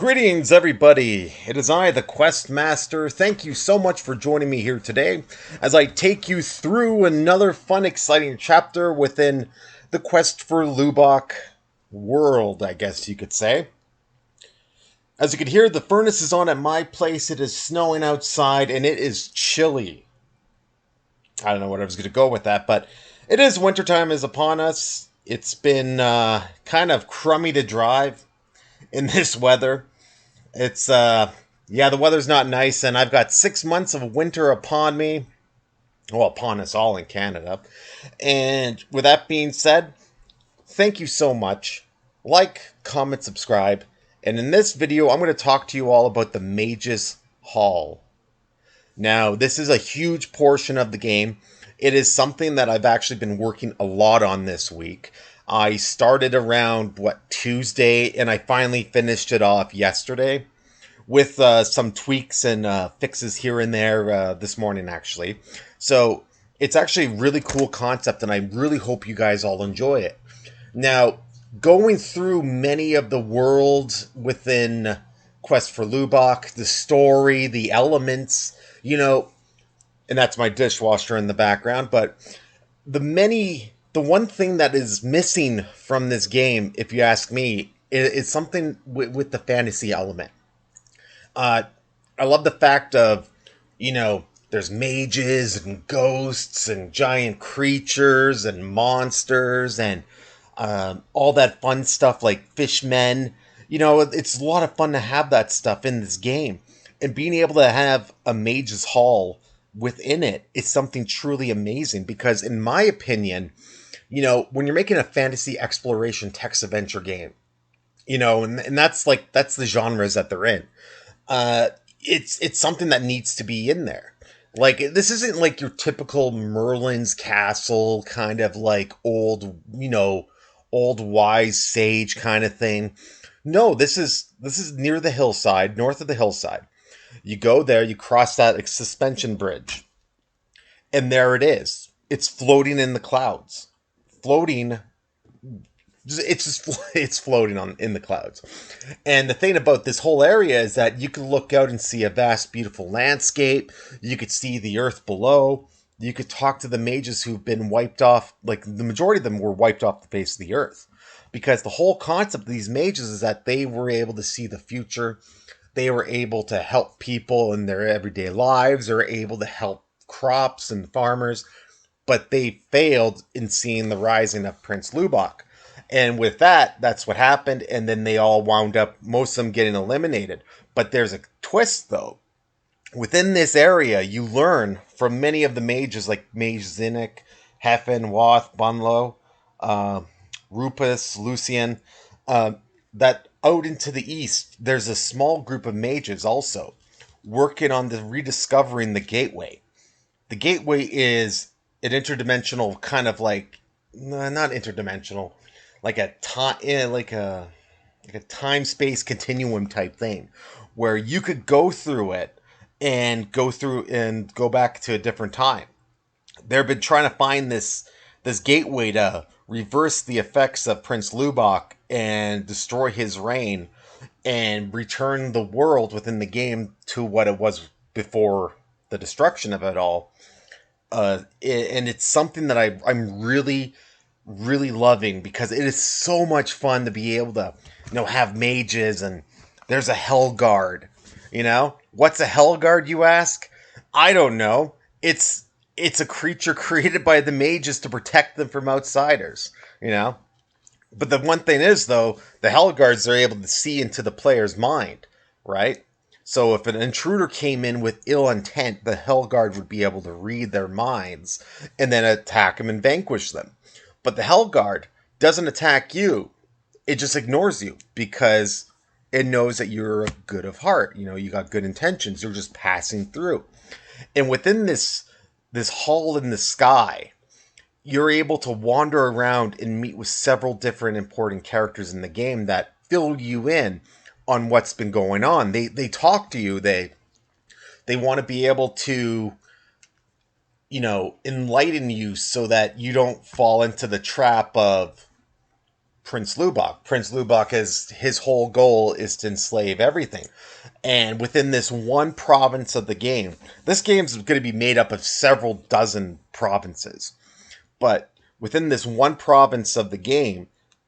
Greetings, everybody. It is I, the Quest Master. Thank you so much for joining me here today as I take you through another fun, exciting chapter within the Quest for Lubok world, I guess you could say. As you can hear, the furnace is on at my place. It is snowing outside and it is chilly. I don't know what I was going to go with that, but it is wintertime is upon us. It's been kind of crummy to drive in this weather. It's yeah, the weather's not nice, and I've got 6 months of winter upon me. Well, upon us all in Canada. And with that being said, thank you so much. Like, comment, subscribe. And in this video, I'm going to talk to you all about the Mage's Hall. Now, this is a huge portion of the game. It is something that I've actually been working a lot on this week. I started around, Tuesday, and I finally finished it off yesterday with some tweaks and fixes here and there this morning, actually. So it's actually a really cool concept, and I really hope you guys all enjoy it. Now, going through many of the worlds within Quest for Lubok, the story, the elements, and that's my dishwasher in the background, but the one thing that is missing from this game, if you ask me, is something with the fantasy element. I love the fact of, there's mages and ghosts and giant creatures and monsters and all that fun stuff like fishmen. It's a lot of fun to have that stuff in this game. And being able to have a Mage's Hall within it is something truly amazing because, in my opinion, when you're making a fantasy exploration text adventure game, and that's the genres that they're in. It's something that needs to be in there. Like, this isn't like your typical Merlin's castle kind of like old wise sage kind of thing. No, this is near the hillside, north of the hillside. You go there, you cross that suspension bridge, and there it is. It's floating in the clouds. It's floating in the clouds. And the thing about this whole area is that you can look out and see a vast, beautiful landscape. You could see the earth below. You could talk to the mages who've been wiped off. Like, the majority of them were wiped off the face of the earth. Because the whole concept of these mages is that they were able to see the future. They were able to help people in their everyday lives. They were able to help crops and farmers. But they failed in seeing the rising of Prince Lubok. And with that, that's what happened. And then they all wound up, most of them getting eliminated. But there's a twist, though. Within this area, you learn from many of the mages, like Mage Zinnik, Heffen, Wath, Bunlo, Rupus, Lucian, that out into the east, there's a small group of mages also working on rediscovering the gateway. The gateway is an interdimensional kind of not interdimensional, like a time space continuum type thing, where you could go through it and go back to a different time. They've been trying to find this gateway to reverse the effects of Prince Lubok and destroy his reign and return the world within the game to what it was before the destruction of it all. And it's something that I'm really, really loving because it is so much fun to be able to, have mages, and there's a Hell Guard. What's a Hell Guard, you ask? I don't know. It's a creature created by the mages to protect them from outsiders. But the one thing is, though, the Hell Guards are able to see into the player's mind, right? So if an intruder came in with ill intent, the Hell Guard would be able to read their minds and then attack them and vanquish them. But the Hell Guard doesn't attack you. It just ignores you because it knows that you're good of heart. You got good intentions. You're just passing through. And within this hall in the sky, you're able to wander around and meet with several different important characters in the game that fill you in on what's been going on. They talk to you. They want to be able to, enlighten you so that you don't fall into the trap of Prince Lubok. Prince Lubok is his whole goal is to enslave everything. And within this one province of the game, this game's going to be made up of several dozen provinces. But within this one province of the game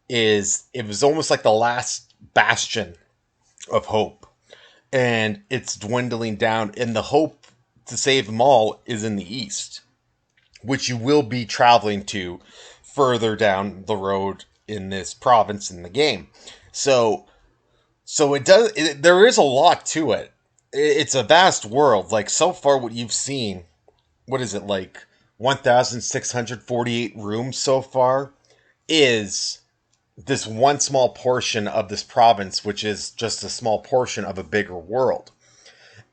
it was almost like the last bastion of hope. And it's dwindling down, and the hope to save them all is in the east, which you will be traveling to further down the road in this province in the game. So there is a lot to it. It's a vast world. Like, so far what you've seen, what is it, like 1,648 rooms so far, is this one small portion of this province, which is just a small portion of a bigger world.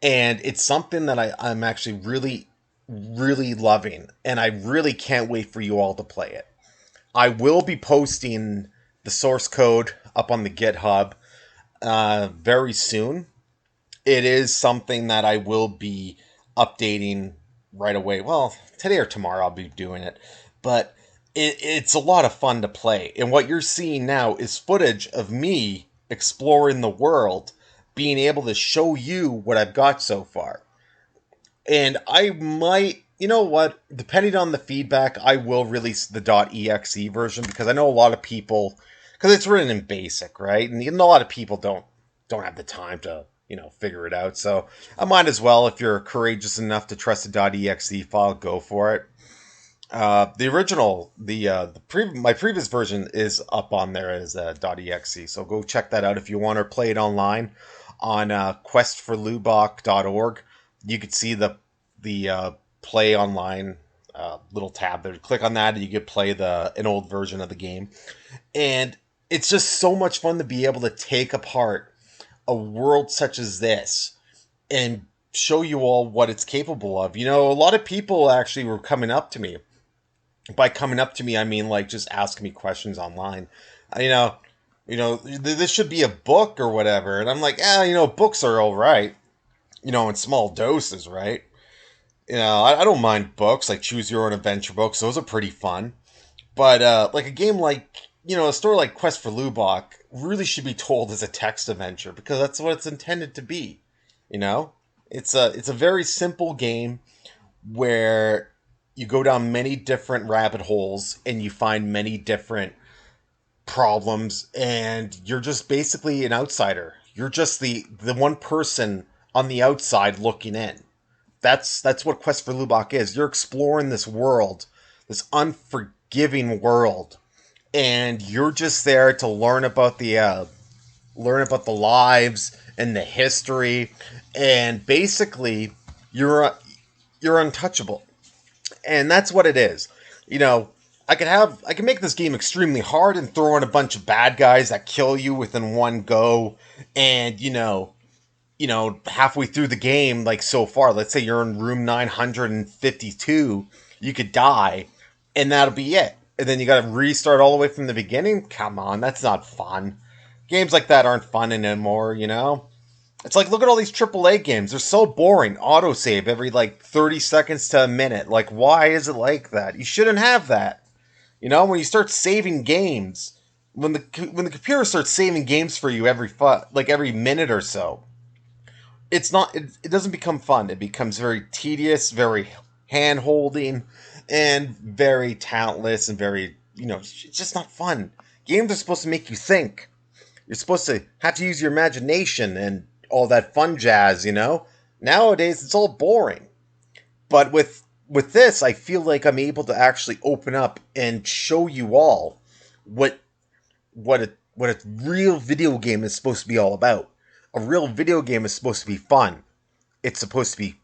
And it's something that I'm actually really, really loving, and I really can't wait for you all to play it. I will be posting the source code up on the GitHub very soon. It is something that I will be updating right away. Well, today or tomorrow I'll be doing it. But it's a lot of fun to play. And what you're seeing now is footage of me exploring the world, being able to show you what I've got so far. And I might, you know what, depending on the feedback, I will release the .exe version, because I know a lot of people, because it's written in BASIC, right? And a lot of people don't have the time to, figure it out. So I might as well, if you're courageous enough to trust the .exe file, go for it. The original, my previous version is up on there as .exe, so go check that out if you want to play it online on questforlubok.org. You could see the play online little tab there. Click on that and you could play an old version of the game. And it's just so much fun to be able to take apart a world such as this and show you all what it's capable of. A lot of people actually were coming up to me. By coming up to me, I mean like just asking me questions online. This should be a book or whatever. And I'm like, books are all right, in small doses, right? I don't mind books, like Choose Your Own Adventure books. Those are pretty fun. But like a game like, a story like Quest for Lubok really should be told as a text adventure, because that's what it's intended to be. It's a very simple game where you go down many different rabbit holes and you find many different problems, and you're just basically an outsider. You're just the one person on the outside looking in. That's what Quest for Lubok is. You're exploring this world, this unforgiving world, and you're just there to learn about the lives and the history, and basically you're untouchable. And that's what it is. I can make this game extremely hard and throw in a bunch of bad guys that kill you within one go. And, halfway through the game, like so far, let's say you're in room 952, you could die, and that'll be it. And then you gotta restart all the way from the beginning? Come on, that's not fun. Games like that aren't fun anymore, It's like, look at all these AAA games. They're so boring. Autosave every, 30 seconds to a minute. Like, why is it like that? You shouldn't have that. When you start saving games, when the computer starts saving games for you every minute or so, it doesn't become fun. It becomes very tedious, very hand-holding, and very talentless, and very, it's just not fun. Games are supposed to make you think. You're supposed to have to use your imagination and all that fun jazz, Nowadays, it's all boring. But with this, I feel like I'm able to actually open up and show you all what a real video game is supposed to be all about. A real video game is supposed to be fun. It's supposed to be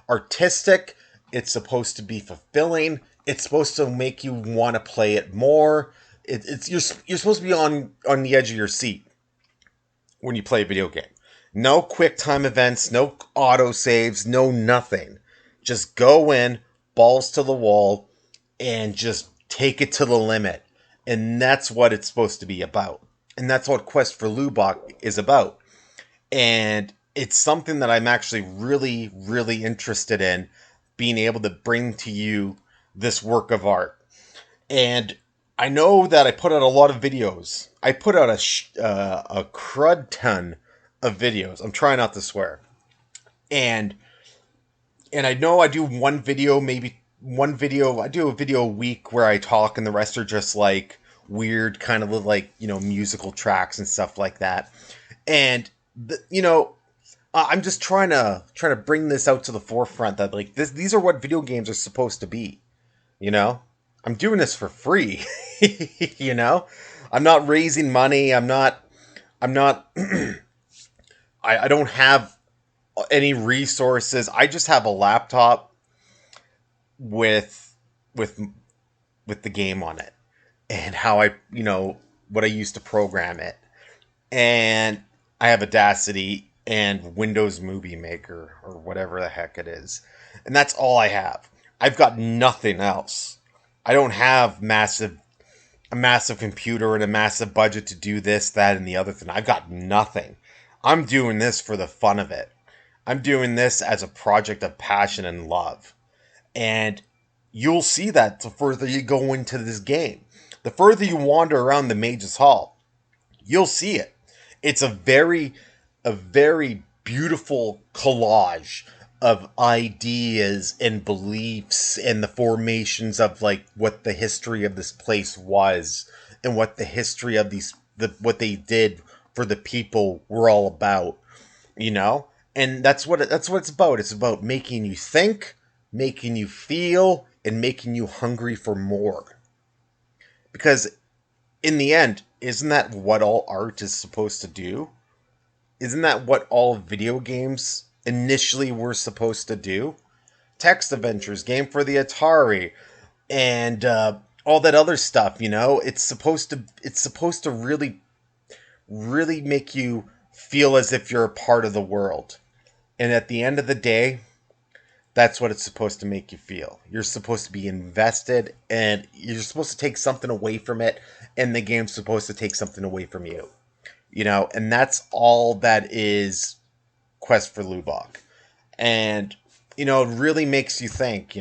artistic. It's supposed to be fulfilling. It's supposed to make you want to play it more. You're supposed to be on the edge of your seat when you play a video game. No quick time events, no auto saves, no nothing. Just go in, balls to the wall, and just take it to the limit. And that's what it's supposed to be about. And that's what Quest for Lubok is about. And it's something that I'm actually really, really interested in, being able to bring to you this work of art. And I know that I put out a lot of videos. I put out a crud ton of videos. I'm trying not to swear. And I know I do one video, maybe one video. I do a video a week where I talk, and the rest are just like weird, kind of like musical tracks and stuff like that. And I'm just trying to bring this out to the forefront that like these are what video games are supposed to be. You know, I'm doing this for free. you know, I'm not raising money. I'm not. I'm not. I don't have any resources. I just have a laptop with with with the game on it and how what I used to program it. And I have Audacity and Windows Movie Maker or whatever the heck it is. And that's all I have. I've got nothing else. I don't have a massive computer and a massive budget to do this, that, and the other thing. I've got nothing. I'm doing this for the fun of it. I'm doing this as a project of passion and love. And you'll see that the further you go into this game. The further you wander around the Mage's Hall, you'll see it. It's a very beautiful collage of ideas and beliefs and the formations of like what the history of this place was and what the history of what they did for the people were all about, and that's what it's about. It's about making you think, making you feel, and making you hungry for more. Because in the end, isn't that what all art is supposed to do? Isn't that what all video games initially were supposed to do? Text adventures, game for the Atari, and all that other stuff. It's supposed to really make you feel as if you're a part of the world. And at the end of the day, that's what it's supposed to make you feel. You're supposed to be invested, and you're supposed to take something away from it, and the game's supposed to take something away from you. And that's all that is Quest for Lubok. And, it really makes you think,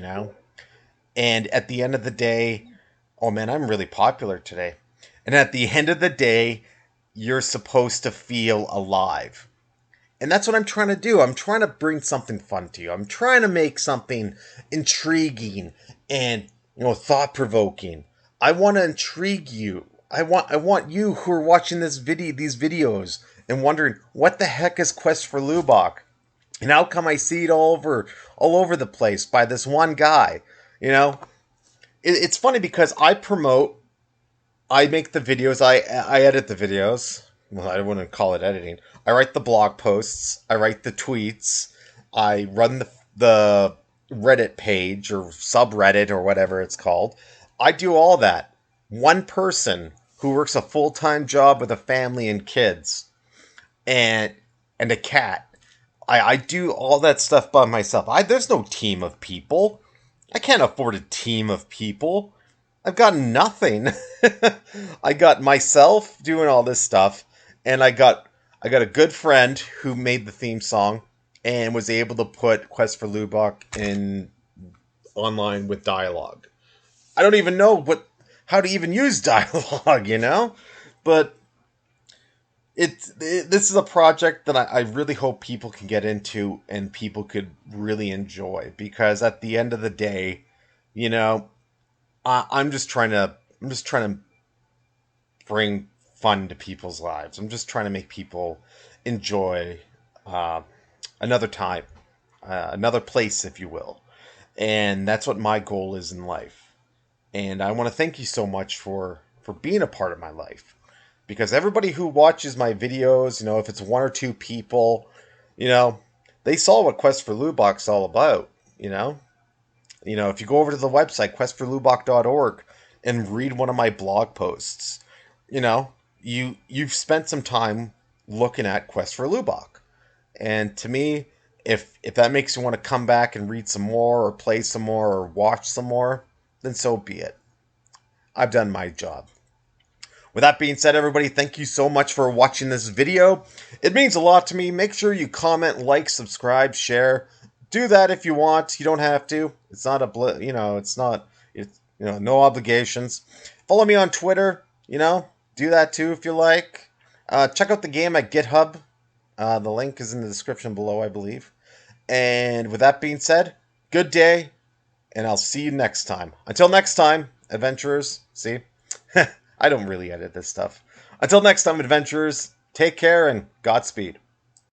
And at the end of the day, oh man, I'm really popular today. And at the end of the day, you're supposed to feel alive. And that's what I'm trying to do. I'm trying to bring something fun to you. I'm trying to make something intriguing and, thought-provoking. I want to intrigue you. I want you who are watching these videos and wondering, what the heck is Quest for Lubok? And how come I see it all over the place by this one guy? It's funny because I make the videos, I edit the videos. Well, I wouldn't call it editing. I write the blog posts. I write the tweets. I run the Reddit page or subreddit or whatever it's called. I do all that. One person who works a full-time job with a family and kids and a cat. I do all that stuff by myself. There's no team of people. I can't afford a team of people. I've got nothing. I got myself doing all this stuff, and I got a good friend who made the theme song and was able to put Quest for Lubok in online with dialogue. I don't even know how to even use dialogue, but this is a project that I really hope people can get into and people could really enjoy, because at the end of the day, I'm just trying to bring fun to people's lives. I'm just trying to make people enjoy another time, another place, if you will. And that's what my goal is in life. And I want to thank you so much for being a part of my life. Because everybody who watches my videos, if it's one or two people, they saw what Quest for Lubok's all about, if you go over to the website, questforlubok.org, and read one of my blog posts, you've spent some time looking at Quest for Lubok. And to me, if that makes you want to come back and read some more or play some more or watch some more, then so be it. I've done my job. With that being said, everybody, thank you so much for watching this video. It means a lot to me. Make sure you comment, like, subscribe, share. Do that if you want. You don't have to. It's not no obligations. Follow me on Twitter. Do that too if you like. Check out the game at GitHub. The link is in the description below, I believe. And with that being said, good day, and I'll see you next time. Until next time, adventurers. See? I don't really edit this stuff. Until next time, adventurers, take care and Godspeed.